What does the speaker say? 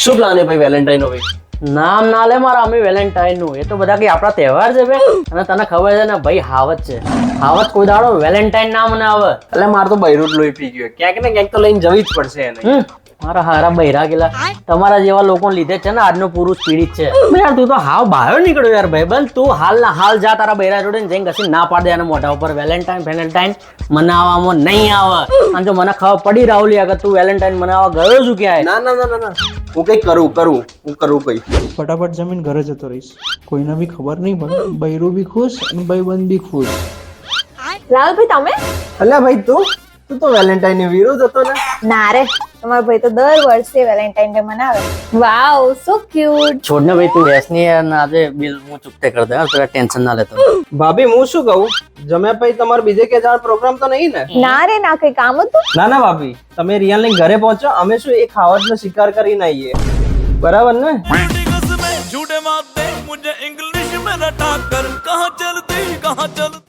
શું પ્લાન હે ભાઈ વેલેન્ટાઇન નો ભાઈ? નામ ના લે મારા અમે વેલેન્ટાઇન નું. એ તો બધા કે આપણા તહેવાર છે બે. અને તને ખબર છે ને ભાઈ હાવત છે. હાવત કોઈ દાડો વેલેન્ટાઇન નામ ના આવે. એટલે મારે તો બૈરું જ લોહી પી ગયું. ક્યાંક ને ક્યાંક તો લઈને જવી જ પડશે એને. મારા હારા બૈરા ગેલા તમારા જેવા લોકો લીધે છે ને આજનો પુરુષ પીડિત છે. યાર તું તો હાવ બહાર નીકળ્યો યાર ભાઈ બંધ. તું હાલ ના હાલ જા તારા બૈરા જોડે ને જઈને ઘસી ના પાડે અને મોઢા ઉપર વેલેન્ટાઇન મનાવવામાં નહીં આવે. અને જો મને ખબર પડી રાહુલ કે તું વેલેન્ટાઇન મનાવવા ગયો છું ક્યાંય. ના હું કઈ કરું કઈ. ફટાફટ જમીન ઘરે જતો રહીશ. કોઈને બી ખબર નહીં પડે. બૈરું બી ખુશ અને ભાઈબંધ બી ખુશ. રાહુલભાઈ તમે અલ્યા ભાઈ તું તો વેલેન્ટાઇન ની વિરુદ્ધ હતો ને. ના રે તમારો ભાઈ તો દર વર્ષે વેલેન્ટાઇન ડે મનાવે. વાવ સો ક્યુટ. છોડ ને ભાઈ તું બેસની યાર ને આજે બિલ હું ચૂકતે કરી દે. તું ટેન્શન ના લેતો. ભાભી હું શું કહું, જમ્યા પછી તમારે બીજે કે જાણ પ્રોગ્રામ તો નહીં ને? ના રે ના કઈ કામ હતું. ના ભાભી તમે રિયાલ ની ઘરે પહોંચો, અમે શું એક ખાવત નો શિકાર કરીને આવીએ, બરાબર ને? झूठे मारते मुझे इंग्लिश में रटा कर कहाँ चलती कहाँ चल